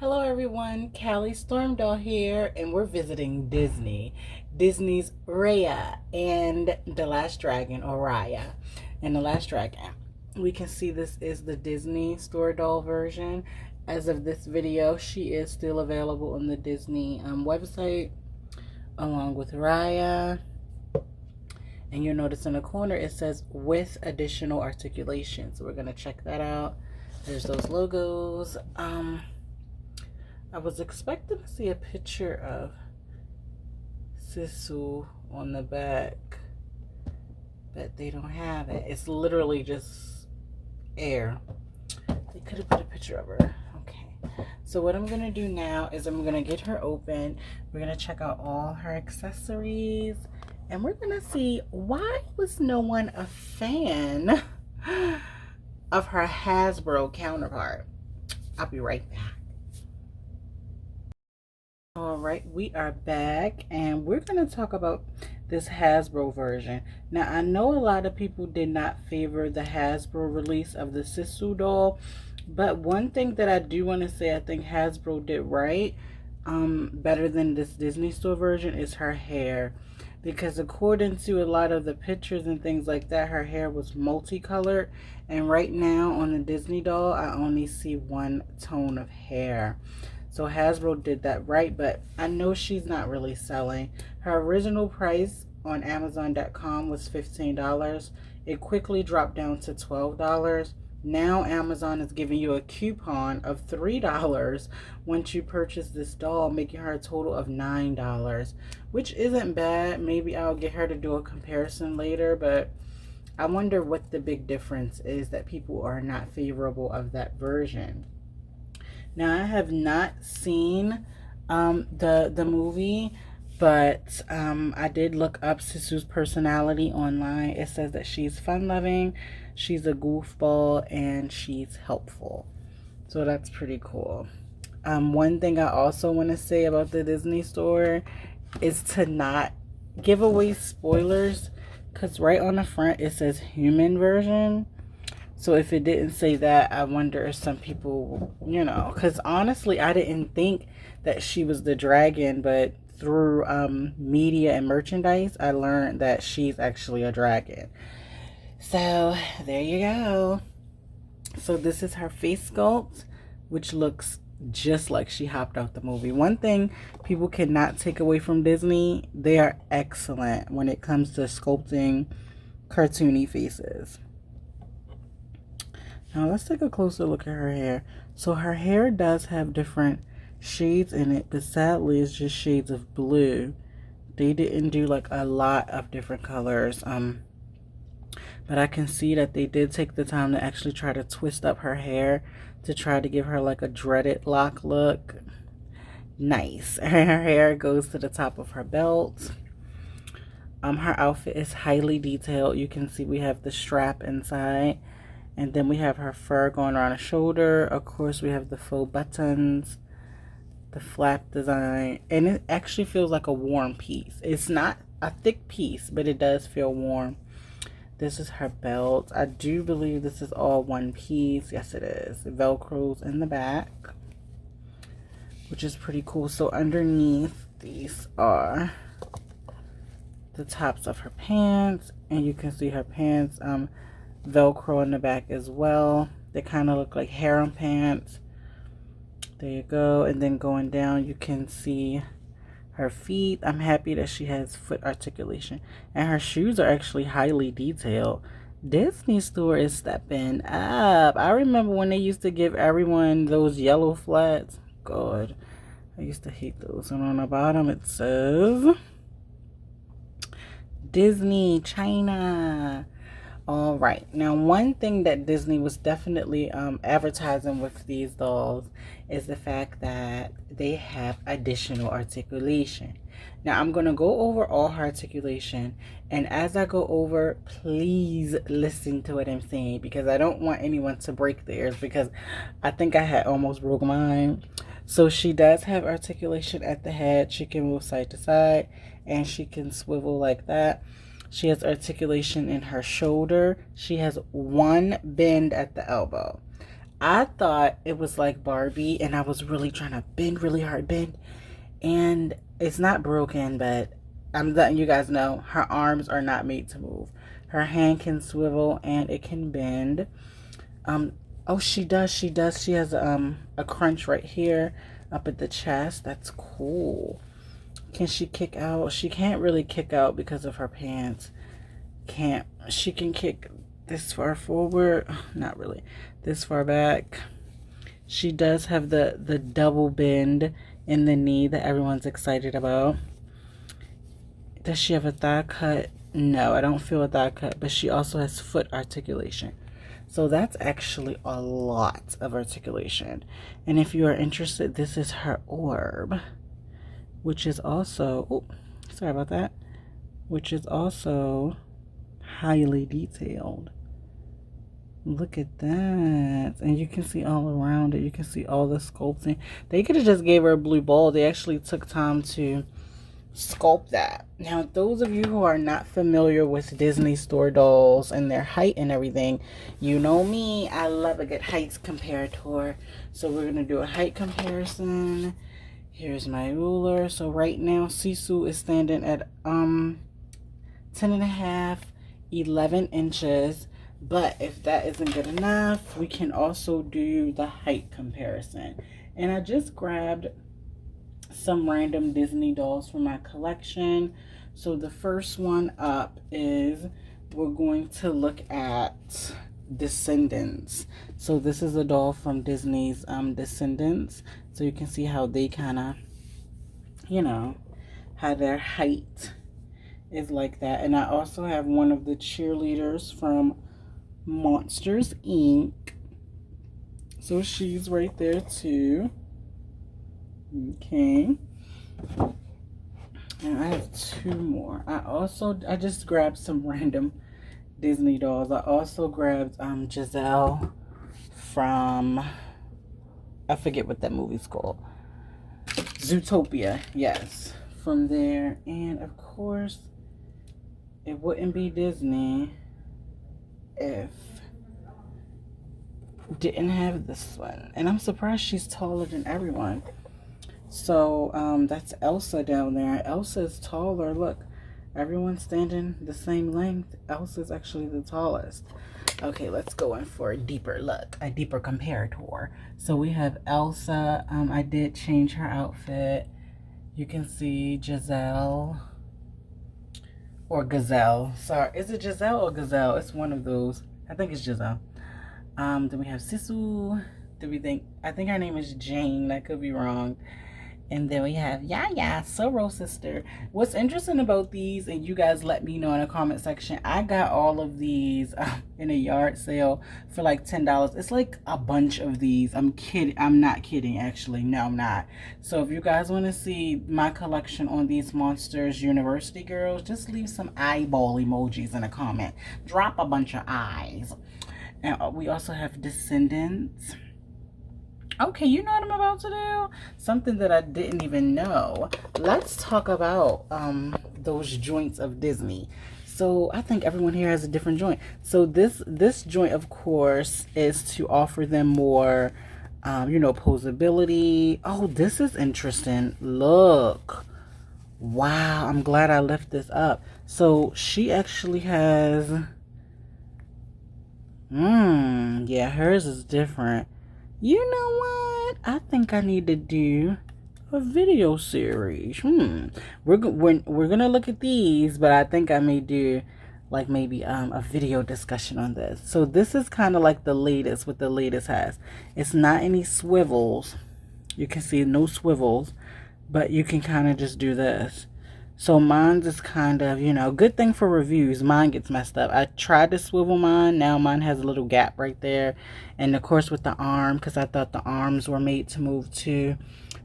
Hello everyone, Callie Storm Doll here, and we're visiting Disney. Disney's Raya and the Last Dragon, or Raya and the Last Dragon. We can see this is the Disney store doll version. As of this video, she is still available on the Disney website, along with Raya. And you'll notice in the corner it says with additional articulation. So we're gonna check that out. There's those logos. I was expecting to see a picture of Sisu on the back, but they don't have it. It's literally just air. They could have put a picture of her. Okay. So what I'm going to do now is I'm going to get her open. We're going to check out all her accessories. And we're going to see, why was no one a fan of her Hasbro counterpart? I'll be right back. All right, we are back and we're going to talk about this Hasbro version. Now, I know a lot of people did not favor the Hasbro release of the Sisu doll, but one thing that I do want to say I think Hasbro did right, better than this Disney Store version, is her hair. Because according to a lot of the pictures and things like that, her hair was multicolored. And right now on the Disney doll, I only see one tone of hair. So Hasbro did that right, but I know she's not really selling. Her original price on Amazon.com was $15. It quickly dropped down to $12. Now Amazon is giving you a coupon of $3 once you purchase this doll, making her a total of $9, which isn't bad. Maybe I'll get her to do a comparison later, but I wonder what the big difference is that people are not favorable of that version. Now, I have not seen the movie, but I did look up Sisu's personality online. It says that she's fun-loving, she's a goofball, and she's helpful. So that's pretty cool. One thing I also want to say about the Disney store is to not give away spoilers, because right on the front it says human version. So if it didn't say that, I wonder if some people, because honestly, I didn't think that she was the dragon, but through media and merchandise, I learned that she's actually a dragon. So there you go. So this is her face sculpt, which looks just like she hopped out the movie. One thing people cannot take away from Disney, they are excellent when it comes to sculpting cartoony faces. Now let's take a closer look at her hair. So her hair does have different shades in it, but sadly it's just shades of blue. They didn't do like a lot of different colors. But I can see that they did take the time to actually try to twist up her hair to try to give her like a dreaded lock look. Nice. Her hair goes to the top of her belt. Her outfit is highly detailed. You can see we have the strap inside. And then we have her fur going around her shoulder. Of course, we have the faux buttons, the flap design. And it actually feels like a warm piece. It's not a thick piece, but it does feel warm. This is her belt. I do believe this is all one piece. Yes, it is. It Velcros in the back, which is pretty cool. So underneath, these are the tops of her pants. And you can see her pants Velcro in the back as well. They kind of look like harem pants. There you go. And then going down, you can see her feet. I'm happy that she has foot articulation. And her shoes are actually highly detailed. Disney store is stepping up. I remember when they used to give everyone those yellow flats. God, I used to hate those. And on the bottom it says Disney China. All right, now one thing that Disney was definitely advertising with these dolls is the fact that they have additional articulation. Now I'm going to go over all her articulation, and as I go over, please listen to what I'm saying, because I don't want anyone to break theirs, because I think I had almost broke mine. So she does have articulation at the head. She can move side to side, and she can swivel like that. She has articulation in her shoulder. She has one bend at the elbow. I thought it was like Barbie, and I was really trying to bend really hard, and it's not broken, but I'm letting you guys know her arms are not made to move. Her hand can swivel and it can bend. Oh, she does. She does. She has a crunch right here up at the chest. That's cool. Can she kick out? She can't really kick out because of her pants. Can't. She can kick this far forward. Not really. This far back. She does have the double bend in the knee that everyone's excited about. Does she have a thigh cut? No, I don't feel a thigh cut, but she also has foot articulation. So that's actually a lot of articulation. And if you are interested, this is her orb, which is also, oh, sorry about that, which is also highly detailed. Look at that. And you can see all around it. You can see all the sculpting. They could have just gave her a blue ball. They actually took time to sculpt that. Now, those of you who are not familiar with Disney store dolls and their height and everything, you know me, I love a good height comparator. So we're going to do a height comparison. Here's my ruler. So right now, Sisu is standing at 10.5, 11 inches. But if that isn't good enough, we can also do the height comparison. And I just grabbed some random Disney dolls from my collection. So the first one up is, we're going to look at Descendants. So this is a doll from Disney's Descendants. So you can see how they kind of, you know, how their height is like that. And I also have one of the cheerleaders from Monsters Inc. So she's right there too. Okay. And I have two more. I just grabbed some random Disney dolls. I also grabbed Giselle from, I forget what that movie's called. Zootopia, yes. From there. And of course, it wouldn't be Disney if didn't have this one. And I'm surprised she's taller than everyone. So that's Elsa down there. Elsa's taller. Look, everyone's standing the same length. Elsa's actually the tallest. Okay, let's go in for a deeper look, a deeper comparator. So we have Elsa. I did change her outfit. You can see Giselle or Gazelle. Sorry, is it Giselle or Gazelle? It's one of those. I think it's Giselle. Then we have Sisu. I think her name is Jane. I could be wrong. And then we have Yaya, Sorrow Sister. What's interesting about these, and you guys let me know in the comment section, I got all of these in a yard sale for like $10. It's like a bunch of these. I'm kidding. I'm not kidding, actually. No, I'm not. So if you guys want to see my collection on these Monsters University girls, just leave some eyeball emojis in a comment. Drop a bunch of eyes. And we also have Descendants. Okay, you know what I'm about to do? Something that I didn't even know. Let's talk about those joints of Disney. So I think everyone here has a different joint. So this joint, of course, is to offer them more, you know, posability. Oh, this is interesting. Look. Wow, I'm glad I left this up. So she actually has, yeah, hers is different. You know what? I think I need to do a video series. We're gonna look at these, but I think I may do like maybe a video discussion on this. So this is kind of like the latest, what the latest has. It's not any swivels. You can see no swivels, but you can kind of just do this. So mine's is kind of, you know, good thing for reviews. Mine gets messed up. I tried to swivel mine. Now mine has a little gap right there. And of course with the arm, because I thought the arms were made to move too.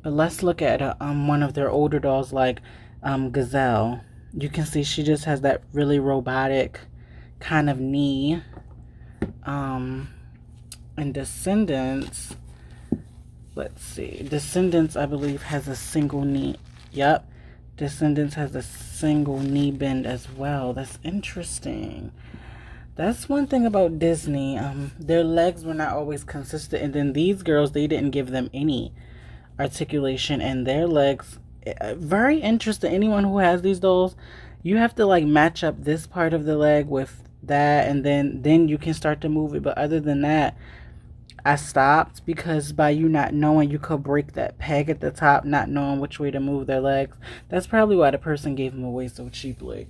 But let's look at one of their older dolls like Gazelle. You can see she just has that really robotic kind of knee. And Descendants, let's see. Descendants, I believe, has a single knee. Yep. Descendants has a single knee bend as well. That's interesting. That's one thing about Disney. Their legs were not always consistent, and then these girls, they didn't give them any articulation in their legs. Very interesting. Anyone who has these dolls, you have to like match up this part of the leg with that, and then you can start to move it. But other than that, I stopped because by you not knowing, you could break that peg at the top, not knowing which way to move their legs. That's probably why the person gave them away so cheaply.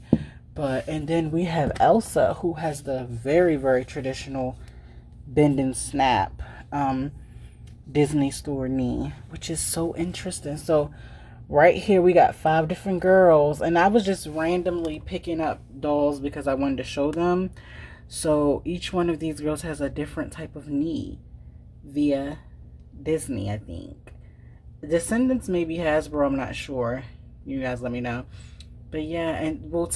But and then we have Elsa, who has the very, very traditional bend and snap Disney store knee, which is so interesting. So right here we got 5 different girls, and I was just randomly picking up dolls because I wanted to show them. So each one of these girls has a different type of knee via Disney, I think. Descendants maybe Hasbro, I'm not sure. You guys let me know. But yeah, and well,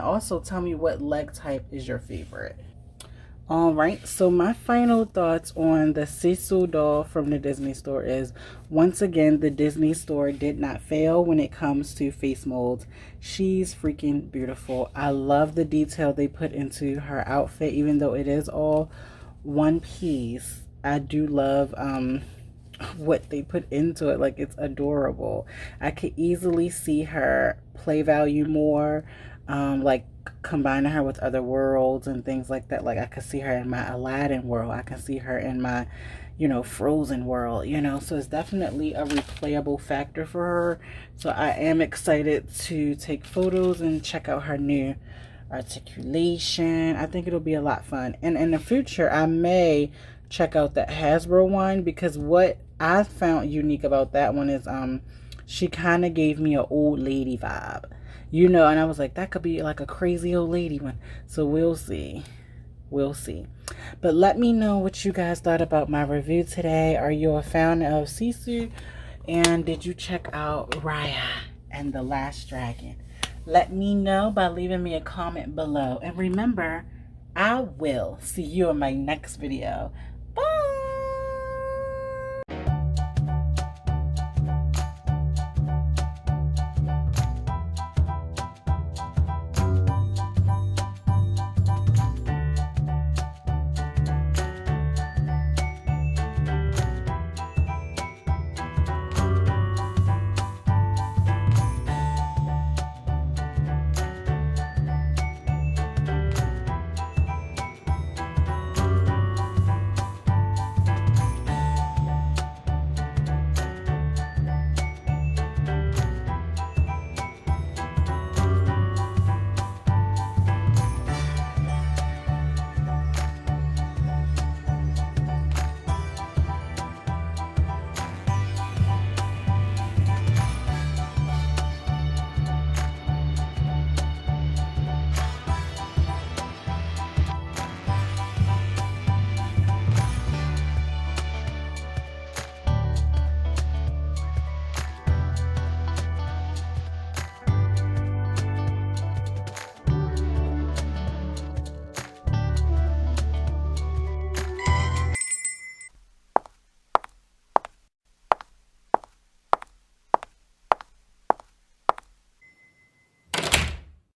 also tell me what leg type is your favorite. All right, so my final thoughts on the Sisu doll from the Disney store is, once again, the Disney store did not fail when it comes to face molds. She's freaking beautiful. I love the detail they put into her outfit, even though it is all one piece. I do love what they put into it. Like, it's adorable. I could easily see her play value more, like combining her with other worlds and things like that. Like, I could see her in my Aladdin world, I can see her in my, Frozen world, so it's definitely a replayable factor for her. So I am excited to take photos and check out her new articulation. I think it'll be a lot of fun, and in the future I may check out that Hasbro one, because what I found unique about that one is she kind of gave me an old lady vibe, and I was like, that could be like a crazy old lady one. So we'll see. We'll see. But let me know what you guys thought about my review today. Are you a fan of Sisu? And did you check out Raya and the Last Dragon? Let me know by leaving me a comment below. And remember, I will see you in my next video.